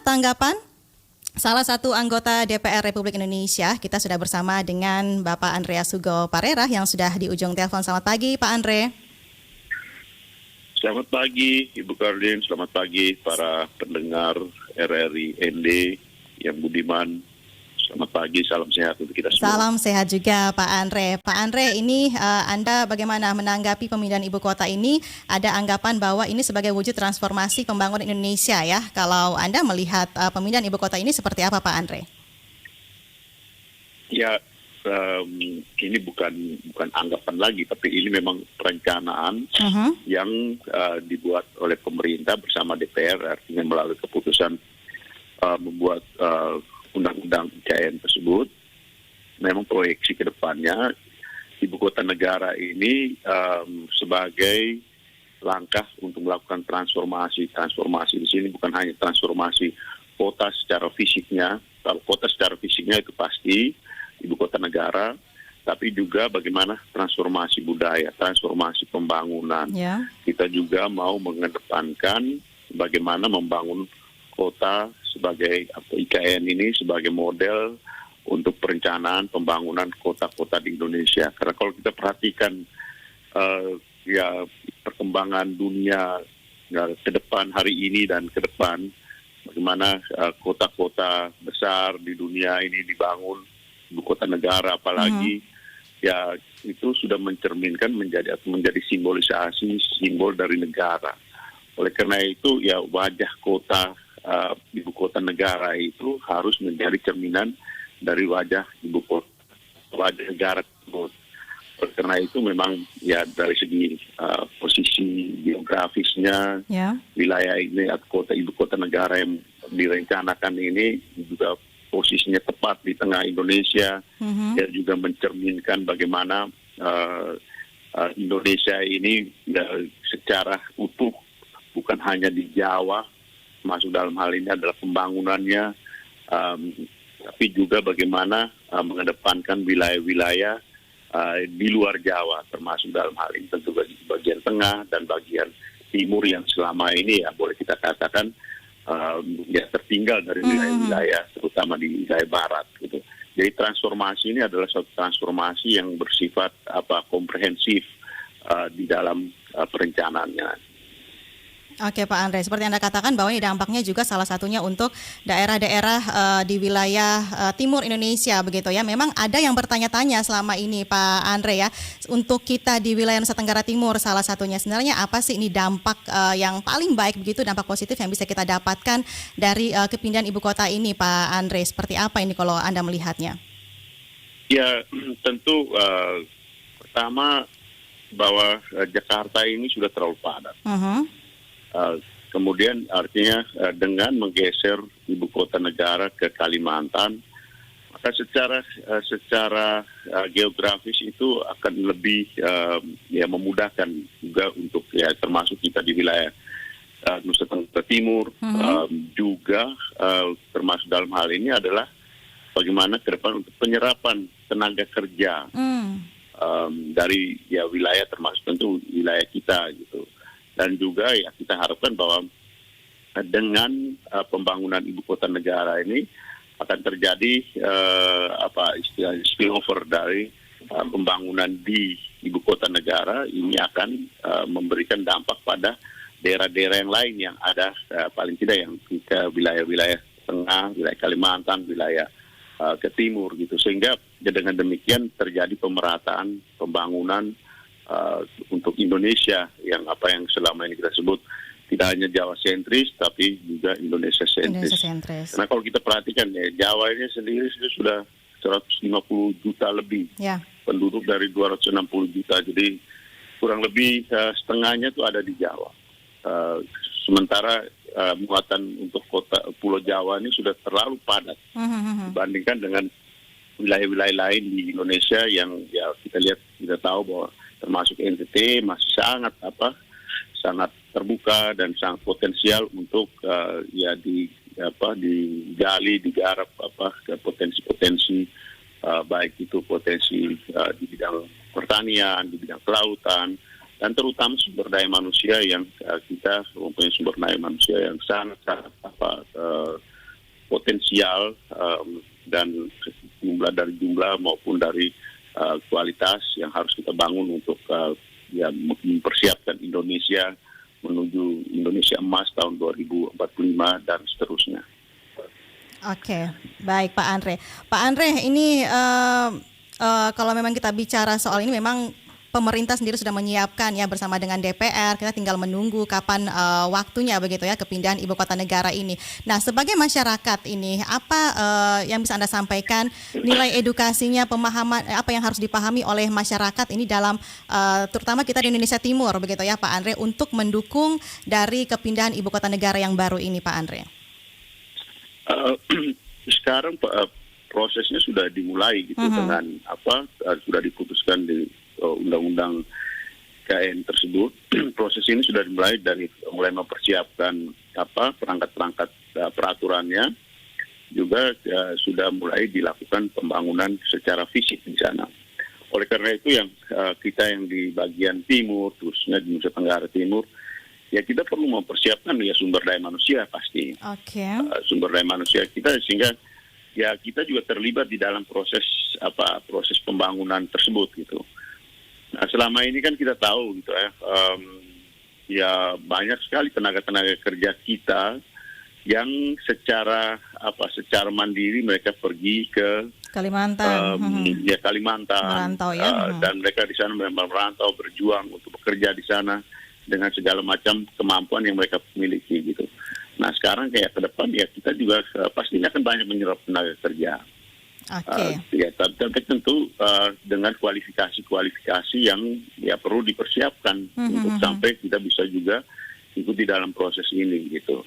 tanggapan salah satu anggota DPR Republik Indonesia. Kita sudah bersama dengan Bapak Andreas Hugo Parera yang sudah di ujung telepon. Selamat pagi Pak Andre. Selamat pagi Ibu Kardin, selamat pagi para pendengar RRI ND yang budiman. Selamat pagi, salam sehat untuk kita semua. Salam sehat juga Pak Andre. Pak Andre, ini Anda bagaimana menanggapi pemindahan ibu kota ini? Ada anggapan bahwa ini sebagai wujud transformasi pembangunan Indonesia ya. Kalau Anda melihat pemindahan ibu kota ini seperti apa Pak Andre? Ya, ini bukan anggapan lagi, tapi ini memang perencanaan yang dibuat oleh pemerintah bersama DPR, artinya melalui keputusan membuat undang-undang IKN tersebut. Memang proyeksi ke depannya ibu kota negara ini sebagai langkah untuk melakukan transformasi. Transformasi di sini bukan hanya transformasi kota secara fisiknya. Kalau kota secara fisiknya itu pasti ibu kota negara, tapi juga bagaimana transformasi budaya, transformasi pembangunan. Yeah. Kita juga mau mengedepankan bagaimana membangun kota sebagai IKN ini sebagai model untuk perencanaan pembangunan kota-kota di Indonesia. Karena kalau kita perhatikan perkembangan dunia ke depan hari ini dan ke depan, bagaimana kota-kota besar di dunia ini dibangun, ibu kota negara apalagi, ya itu sudah mencerminkan menjadi simbolisasi simbol dari negara. Oleh karena itu ya wajah kota ibu kota negara itu harus menjadi cerminan dari wajah ibu kota, wajah negara tersebut. Oleh karena itu memang ya dari segi posisi geografisnya, wilayah ini atau kota ibu kota negara yang direncanakan ini juga posisinya tepat di tengah Indonesia. Dia juga mencerminkan bagaimana Indonesia ini ya, secara utuh, bukan hanya di Jawa, masuk dalam hal ini adalah pembangunannya, tapi juga bagaimana mengedepankan wilayah-wilayah di luar Jawa, termasuk dalam hal ini tentu bagian tengah dan bagian timur yang selama ini ya boleh kita katakan ya tertinggal dari wilayah-wilayah, terutama di wilayah barat gitu. Jadi transformasi ini adalah suatu transformasi yang bersifat komprehensif di dalam perencanaannya. Oke Pak Andre, seperti Anda katakan bahwa ini dampaknya juga salah satunya untuk daerah-daerah di wilayah timur Indonesia begitu ya. Memang ada yang bertanya-tanya selama ini Pak Andre ya, untuk kita di wilayah Nusa Tenggara Timur salah satunya sebenarnya apa sih ini dampak yang paling baik begitu, dampak positif yang bisa kita dapatkan dari kepindahan ibu kota ini Pak Andre, seperti apa ini kalau Anda melihatnya? Ya tentu pertama bahwa Jakarta ini sudah terlalu padat. Kemudian artinya dengan menggeser ibu kota negara ke Kalimantan, maka secara geografis itu akan lebih memudahkan juga untuk ya termasuk kita di wilayah Nusa Tenggara Timur, juga termasuk dalam hal ini adalah bagaimana ke depan untuk penyerapan tenaga kerja dari ya wilayah termasuk tentu wilayah kita gitu. Dan juga ya kita harapkan bahwa dengan pembangunan ibu kota negara ini akan terjadi istilah spillover dari pembangunan di ibu kota negara ini akan memberikan dampak pada daerah-daerah yang lain yang ada paling tidak yang ke wilayah-wilayah tengah, wilayah Kalimantan, wilayah ke timur gitu, sehingga dengan demikian terjadi pemerataan pembangunan untuk Indonesia yang selama ini kita sebut tidak hanya Jawa sentris tapi juga Indonesia sentris. Karena kalau kita perhatikan ya Jawa ini sendiri sudah 150 juta lebih penduduk dari 260 juta, jadi kurang lebih setengahnya itu ada di Jawa. Sementara muatan untuk kota Pulau Jawa ini sudah terlalu padat dibandingkan dengan wilayah-wilayah lain di Indonesia yang ya kita tahu bahwa termasuk NTT masih sangat terbuka dan sangat potensial untuk digarap potensi-potensi baik itu potensi di bidang pertanian, di bidang kelautan, dan terutama sumber daya manusia yang kita mempunyai sumber daya manusia yang sangat potensial dan jumlah maupun dari kualitas yang harus kita bangun untuk mempersiapkan Indonesia menuju Indonesia Emas tahun 2045 dan seterusnya. Oke, baik Pak Andre. Pak Andre, ini kalau memang kita bicara soal ini, memang pemerintah sendiri sudah menyiapkan ya bersama dengan DPR. Kita tinggal menunggu kapan waktunya begitu ya kepindahan ibu kota negara ini. Nah, sebagai masyarakat ini apa yang bisa Anda sampaikan, nilai edukasinya, pemahaman apa yang harus dipahami oleh masyarakat ini dalam terutama kita di Indonesia Timur begitu ya Pak Andre, untuk mendukung dari kepindahan ibu kota negara yang baru ini Pak Andre? Sekarang prosesnya sudah dimulai gitu dengan sudah diputuskan di undang-undang KN tersebut. Proses ini sudah dimulai dari mulai mempersiapkan perangkat-perangkat peraturannya, juga sudah mulai dilakukan pembangunan secara fisik di sana. Oleh karena itu yang kita yang di bagian timur, khususnya di Nusa Tenggara Timur, ya kita perlu mempersiapkan ya sumber daya manusia pasti. Sumber daya manusia kita, sehingga ya kita juga terlibat di dalam proses pembangunan tersebut gitu. Nah, selama ini kan kita tahu gitu ya banyak sekali tenaga-tenaga kerja kita yang secara mandiri mereka pergi ke Kalimantan. Kalimantan, merantau, ya. Dan mereka di sana memang merantau, berjuang untuk bekerja di sana dengan segala macam kemampuan yang mereka miliki gitu. Nah, sekarang kayak ke depan ya kita juga pastinya akan banyak menyerap tenaga kerja. Tapi tentu dengan kualifikasi yang ya perlu dipersiapkan untuk sampai kita bisa juga ikut di dalam proses ini gitu.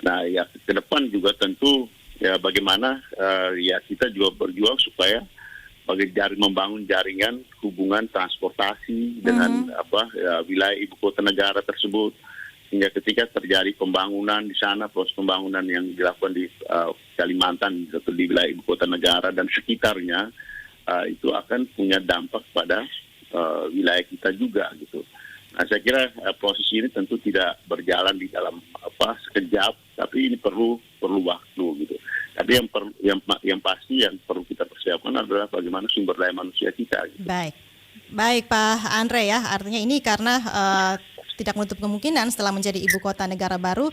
Nah, ya ke depan juga tentu ya bagaimana ya kita juga berjuang supaya membangun jaringan hubungan transportasi dengan wilayah ibu kota negara tersebut, hingga ketika terjadi pembangunan di sana, proses pembangunan yang dilakukan di Kalimantan atau di wilayah ibu kota negara dan sekitarnya, itu akan punya dampak pada wilayah kita juga gitu. Nah, saya kira proses ini tentu tidak berjalan di dalam sekejap, tapi ini perlu waktu gitu. Tapi yang pasti yang perlu kita persiapkan adalah bagaimana sumber daya manusia kita. Gitu. Baik Pak Andre ya, artinya ini karena tidak menutup kemungkinan setelah menjadi ibu kota negara baru,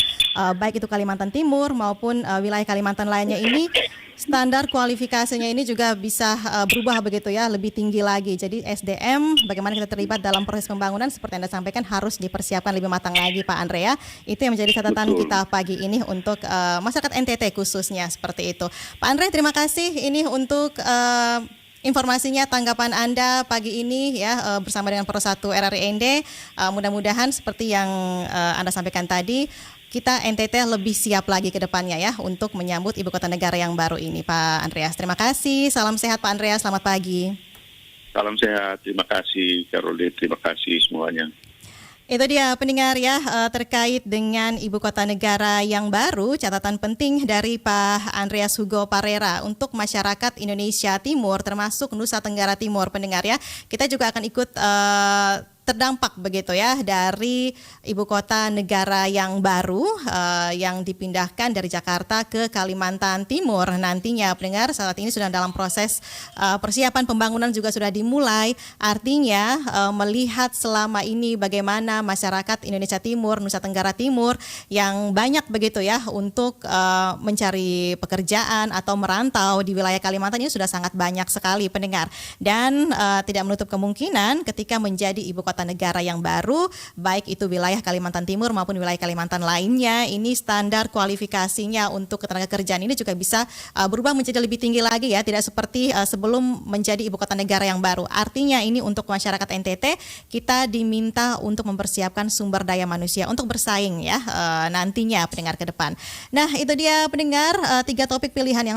baik itu Kalimantan Timur maupun wilayah Kalimantan lainnya ini, standar kualifikasinya ini juga bisa berubah begitu ya, lebih tinggi lagi. Jadi SDM, bagaimana kita terlibat dalam proses pembangunan seperti Anda sampaikan harus dipersiapkan lebih matang lagi Pak Andre ya. Itu yang menjadi catatan kita pagi ini untuk masyarakat NTT khususnya seperti itu. Pak Andre, terima kasih ini untuk informasinya, tanggapan Anda pagi ini ya bersama dengan Persatu RRI-ND. Mudah-mudahan seperti yang Anda sampaikan tadi, kita NTT lebih siap lagi ke depannya ya untuk menyambut ibu kota negara yang baru ini Pak Andreas. Terima kasih, salam sehat Pak Andreas, selamat pagi. Salam sehat, terima kasih Caroline, terima kasih semuanya. Itu dia pendengar ya, terkait dengan ibu kota negara yang baru, catatan penting dari Pak Andreas Hugo Parera untuk masyarakat Indonesia Timur termasuk Nusa Tenggara Timur pendengar ya. Kita juga akan ikut terdampak begitu ya dari ibu kota negara yang baru yang dipindahkan dari Jakarta ke Kalimantan Timur nantinya pendengar. Saat ini sudah dalam proses persiapan pembangunan juga sudah dimulai, artinya melihat selama ini bagaimana masyarakat Indonesia Timur, Nusa Tenggara Timur yang banyak begitu ya untuk mencari pekerjaan atau merantau di wilayah Kalimantan ini sudah sangat banyak sekali pendengar, dan tidak menutup kemungkinan ketika menjadi ibu kota negara yang baru, baik itu wilayah Kalimantan Timur maupun wilayah Kalimantan lainnya, ini standar kualifikasinya untuk ketenaga kerjaan ini juga bisa berubah menjadi lebih tinggi lagi ya, tidak seperti sebelum menjadi ibu kota negara yang baru. Artinya ini untuk masyarakat NTT kita diminta untuk mempersiapkan sumber daya manusia untuk bersaing ya nantinya pendengar ke depan. Nah, itu dia pendengar 3 topik pilihan yang